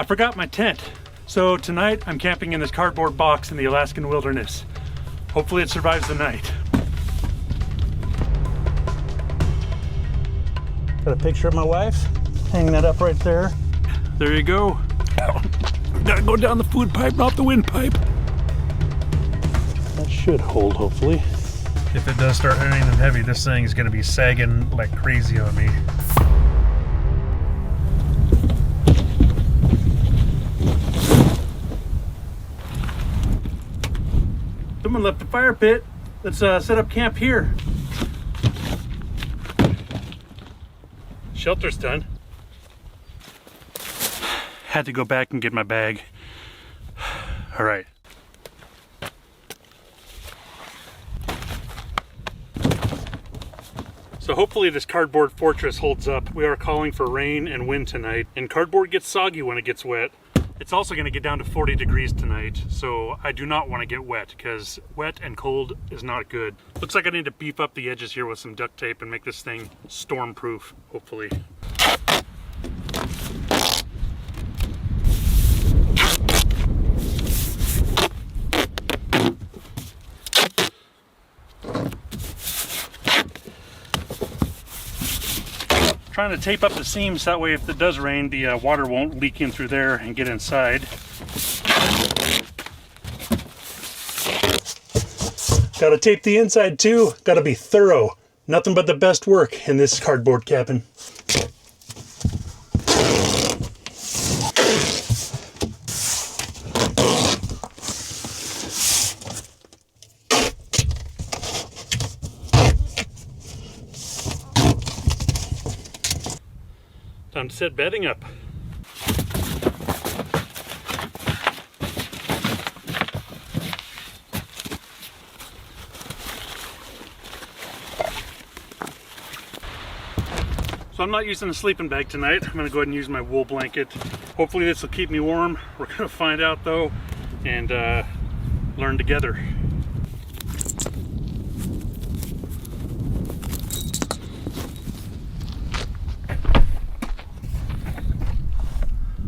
I forgot my tent. So tonight I'm camping in this cardboard box in the Alaskan wilderness. Hopefully it survives the night. Got a picture of my wife. Hang that up right there. There you go. Gotta go down the food pipe, not the windpipe. That should hold, hopefully. If it does start anything heavy, this thing is gonna be sagging like crazy on me. Someone left the fire pit. Let's set up camp here. Shelter's done. Had to go back and get my bag. All right. So hopefully this cardboard fortress holds up. We are calling for rain and wind tonight, and cardboard gets soggy when it gets wet. It's also going to get down to 40 degrees tonight, so I do not want to get wet because wet and cold is not good. Looks like I need to beef up the edges here with some duct tape and make this thing storm-proof, hopefully. Trying to tape up the seams, that way if it does rain, the water won't leak in through there and get inside. Gotta tape the inside too. Gotta be thorough. Nothing but the best work in this cardboard cabin. Time to set bedding up. So I'm not using a sleeping bag tonight. I'm gonna go ahead and use my wool blanket. Hopefully this will keep me warm. We're gonna find out though, and learn together.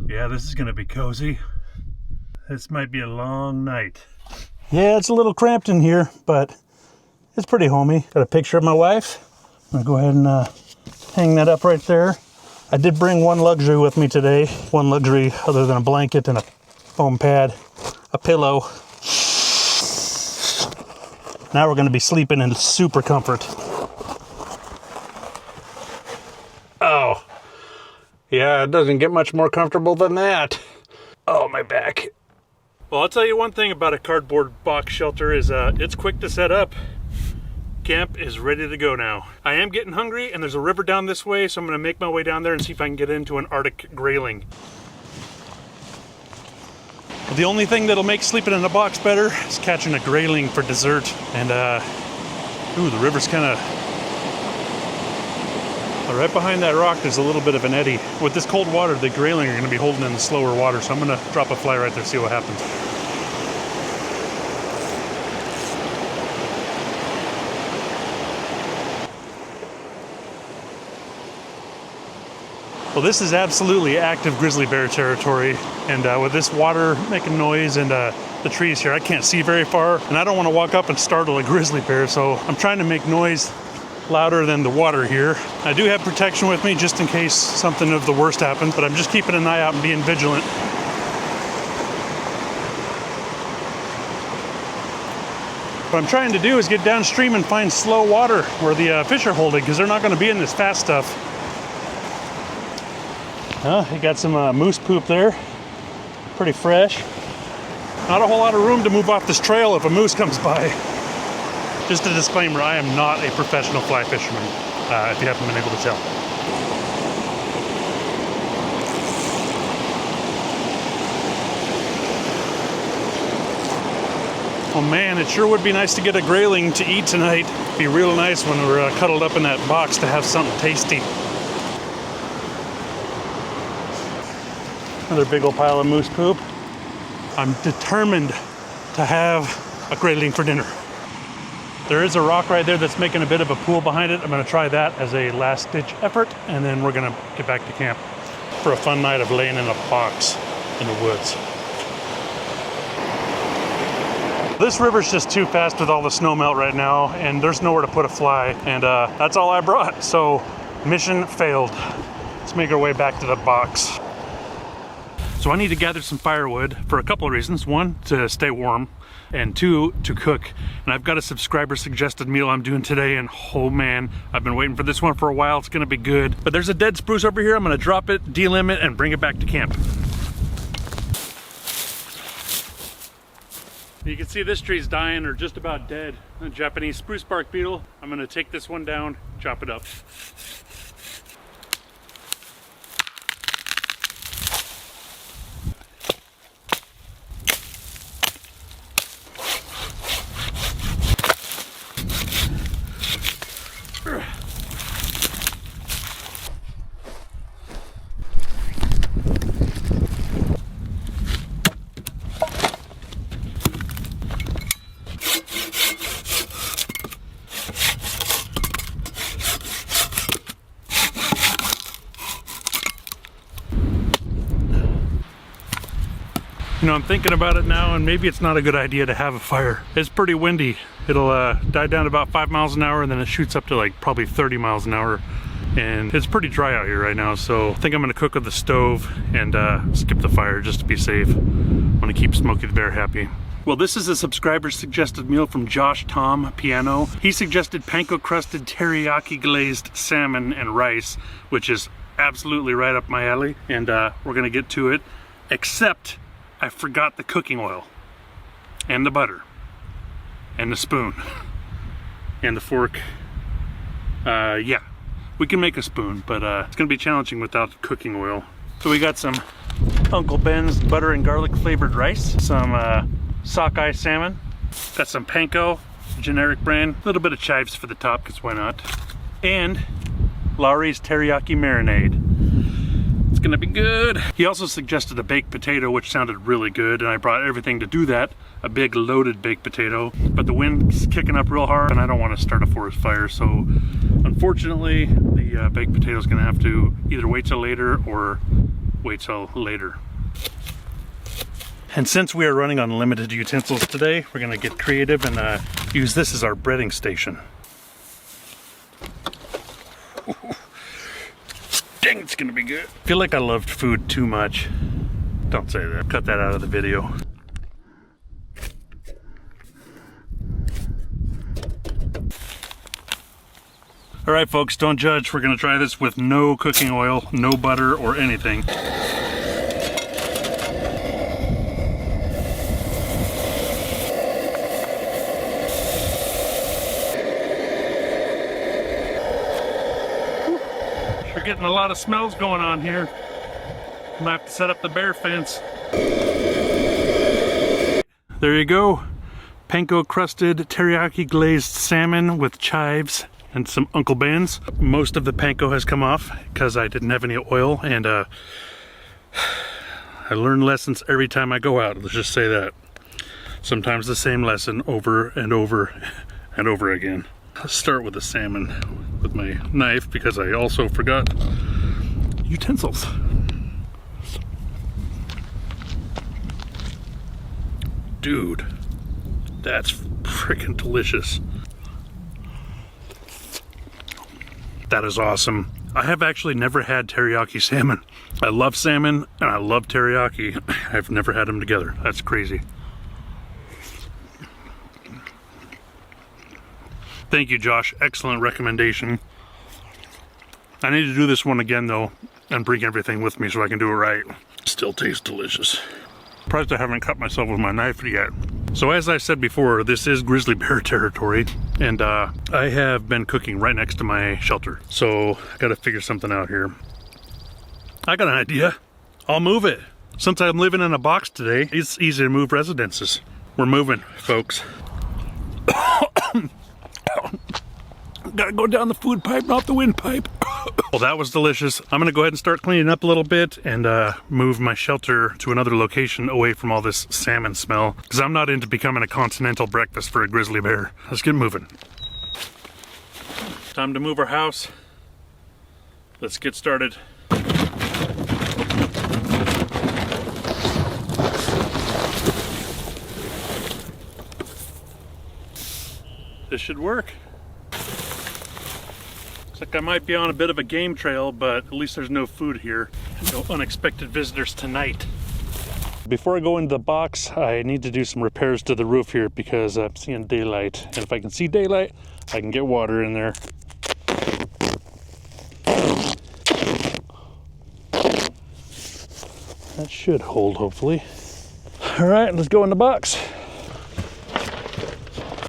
Yeah, this is gonna be cozy. This might be a long night. Yeah, it's a little cramped in here, but it's pretty homey. Got a picture of my wife. I'm gonna go ahead and hang that up right there. I did bring one luxury with me today. One luxury other than a blanket and a foam pad, a pillow. Now we're gonna be sleeping in super comfort. Oh. Yeah, it doesn't get much more comfortable than that. Oh, my back. Well, I'll tell you one thing about a cardboard box shelter is it's quick to set up. Camp is ready to go now. I am getting hungry and there's a river down this way, so I'm gonna make my way down there and see if I can get into an Arctic grayling. The only thing that'll make sleeping in a box better is catching a grayling for dessert. And ooh, the river's kinda, right behind that rock there's a little bit of an eddy. With this cold water, the grayling are gonna be holding in the slower water, so I'm gonna drop a fly right there, see what happens. Well, this is absolutely active grizzly bear territory, and with this water making noise and the trees here, I can't see very far, and I don't want to walk up and startle a grizzly bear, so I'm trying to make noise louder than the water here. I do have protection with me just in case something of the worst happens, but I'm just keeping an eye out and being vigilant. What I'm trying to do is get downstream and find slow water where the fish are holding, because they're not going to be in this fast stuff. You got some moose poop there, pretty fresh. Not a whole lot of room to move off this trail if a moose comes by. Just a disclaimer, I am not a professional fly fisherman, if you haven't been able to tell. Oh man, it sure would be nice to get a grayling to eat tonight. It'd be real nice when we're cuddled up in that box to have something tasty. Another big old pile of moose poop. I'm determined to have a grayling for dinner. There is a rock right there that's making a bit of a pool behind it. I'm gonna try that as a last ditch effort, and then we're gonna get back to camp for a fun night of laying in a box. in the woods. This river's just too fast with all the snow melt right now, and there's nowhere to put a fly, and that's all I brought. So mission failed. Let's make our way back to the box. So I need to gather some firewood for a couple of reasons. One, to stay warm, and two, to cook. And I've got a subscriber suggested meal I'm doing today, and oh man, I've been waiting for this one for a while. It's gonna be good. But there's a dead spruce over here. I'm gonna drop it, delimb it, and bring it back to camp. You can see this tree's dying or just about dead. A Japanese spruce bark beetle. I'm gonna take this one down, chop it up. You know, I'm thinking about it now, and maybe it's not a good idea to have a fire. It's pretty windy. It'll die down to about 5 miles an hour, and then it shoots up to like probably 30 miles an hour. And it's pretty dry out here right now, so I think I'm gonna cook with the stove and skip the fire just to be safe. I wanna keep Smokey the Bear happy. Well, this is a subscriber suggested meal from Josh Tom Piano. He suggested panko crusted teriyaki glazed salmon and rice, which is absolutely right up my alley. And we're gonna get to it, except I forgot the cooking oil, and the butter, and the spoon, and the fork. Yeah, we can make a spoon, but it's gonna be challenging without cooking oil. So we got some Uncle Ben's butter and garlic flavored rice, some sockeye salmon, got some Panko, generic brand, a little bit of chives for the top, because why not, and Lawry's teriyaki marinade. It's gonna be good. He also suggested a baked potato, which sounded really good, and I brought everything to do that. A big loaded baked potato, but the wind's kicking up real hard, and I don't want to start a forest fire, so unfortunately the baked potato is gonna have to either wait till later or wait till later. And since we are running on limited utensils today, we're gonna get creative and use this as our breading station. Dang, it's gonna be good. I feel like I loved food too much. Don't say that. Cut that out of the video. All right, folks, don't judge. We're gonna try this with no cooking oil, no butter or anything. We're getting a lot of smells going on here. I'm gonna have to set up the bear fence. There you go. Panko crusted teriyaki glazed salmon with chives and some Uncle Ben's. Most of the panko has come off because I didn't have any oil, and I learn lessons every time I go out. Let's just say that. Sometimes the same lesson over and over and over again. Let's start with the salmon with my knife because I also forgot utensils. Dude, that's freaking delicious. That is awesome. I have actually never had teriyaki salmon. I love salmon and I love teriyaki. I've never had them together. That's crazy. Thank you, Josh. Excellent recommendation. I need to do this one again, though, and bring everything with me so I can do it right. Still tastes delicious. Surprised I haven't cut myself with my knife yet. So as I said before, this is grizzly bear territory, and I have been cooking right next to my shelter. So I gotta figure something out here. I got an idea. I'll move it. Since I'm living in a box today, it's easy to move residences. We're moving, folks. Gotta go down the food pipe, not the windpipe. Well, that was delicious. I'm gonna go ahead and start cleaning up a little bit and move my shelter to another location away from all this salmon smell, because I'm not into becoming a continental breakfast for a grizzly bear. Let's get moving. Time to move our house. Let's get started. This should work. Looks like I might be on a bit of a game trail, but at least there's no food here. No unexpected visitors tonight. Before I go into the box, I need to do some repairs to the roof here because I'm seeing daylight. And if I can see daylight, I can get water in there. That should hold, hopefully. All right, let's go in the box.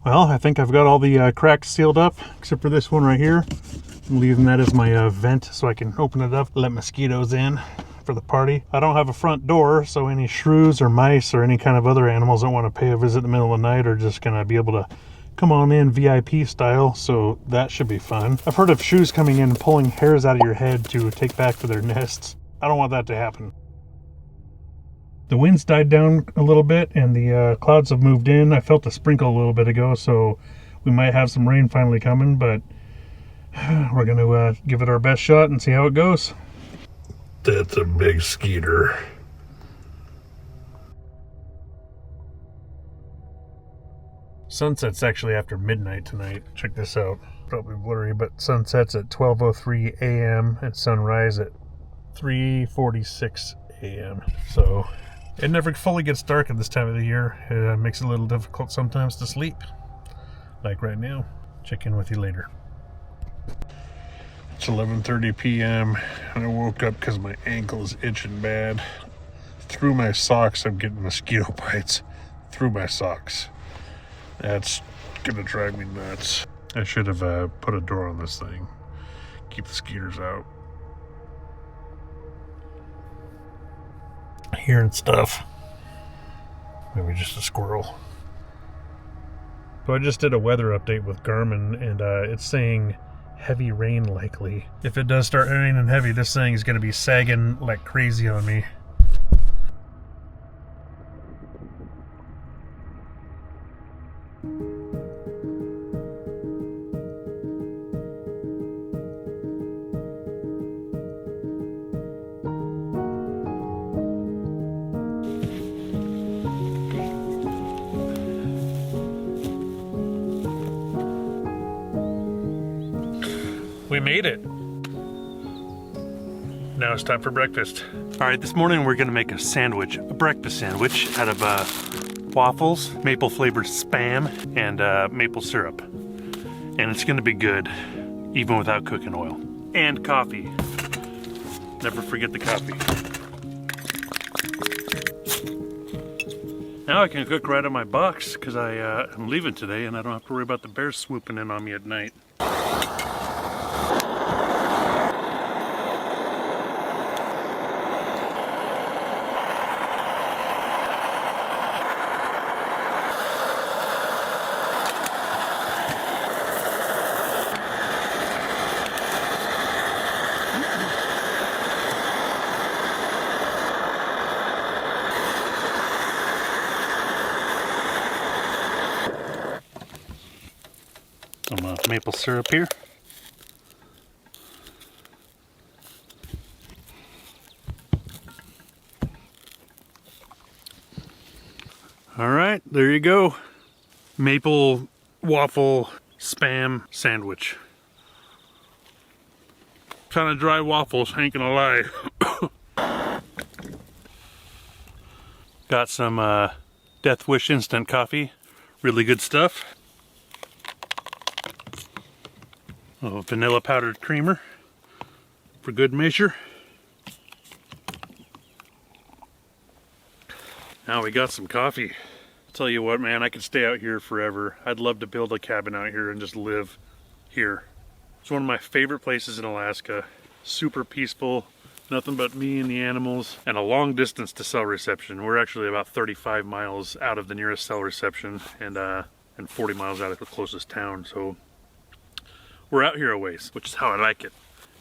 Well, I think I've got all the cracks sealed up, except for this one right here. I'm leaving that as my vent so I can open it up, let mosquitoes in for the party. I don't have a front door, so any shrews or mice or any kind of other animals that want to pay a visit in the middle of the night are just going to be able to come on in VIP style, so that should be fun. I've heard of shrews coming in and pulling hairs out of your head to take back to their nests. I don't want that to happen. The wind's died down a little bit and the clouds have moved in. I felt a sprinkle a little bit ago, so we might have some rain finally coming, but we're going to give it our best shot and see how it goes. That's a big skeeter. Sunset's actually after midnight tonight. Check this out. Probably blurry, but sunset's at 12:03 a.m. and sunrise at 3:46 a.m. So it never fully gets dark at this time of the year. It makes it a little difficult sometimes to sleep. Like right now. Check in with you later. It's 11:30 p.m. and I woke up because my ankle is itching bad. Through my socks, I'm getting mosquito bites. Through my socks. That's gonna drive me nuts. I should have put a door on this thing. Keep the skeeters out. Hearing stuff. Maybe just a squirrel. So I just did a weather update with Garmin and it's saying heavy rain likely. If it does start raining heavy, this thing is going to be sagging like crazy on me. We made it. Now it's time for breakfast. All right, this morning we're gonna make a sandwich, a breakfast sandwich out of waffles, maple flavored Spam, and maple syrup. And it's gonna be good, even without cooking oil. And coffee. Never forget the coffee. Now I can cook right in my box because I'm leaving today and I don't have to worry about the bears swooping in on me at night. Some maple syrup here. All right, there you go. Maple waffle Spam sandwich. Kind of dry waffles, ain't gonna lie. Got some Death Wish instant coffee. Really good stuff. Oh, vanilla powdered creamer for good measure. Now we got some coffee. Tell you what, man, I could stay out here forever. I'd love to build a cabin out here and just live here. It's one of my favorite places in Alaska. Super peaceful, nothing but me and the animals, and a long distance to cell reception. We're actually about 35 miles out of the nearest cell reception and 40 miles out of the closest town, so we're out here a ways, which is how I like it.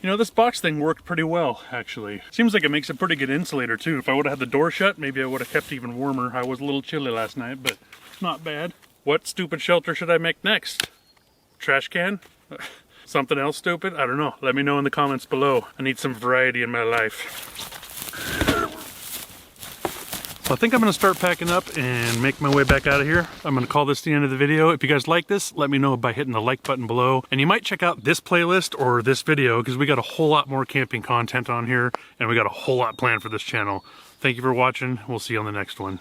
You know, this box thing worked pretty well, actually. Seems like it makes a pretty good insulator, too. If I would have had the door shut, maybe I would have kept even warmer. I was a little chilly last night, but not bad. What stupid shelter should I make next? Trash can? Something else stupid? I don't know. Let me know in the comments below. I need some variety in my life. I think I'm gonna start packing up and make my way back out of here. I'm gonna call this the end of the video. If you guys like this, let me know by hitting the like button below. And you might check out this playlist or this video because we got a whole lot more camping content on here and we got a whole lot planned for this channel. Thank you for watching. We'll see you on the next one.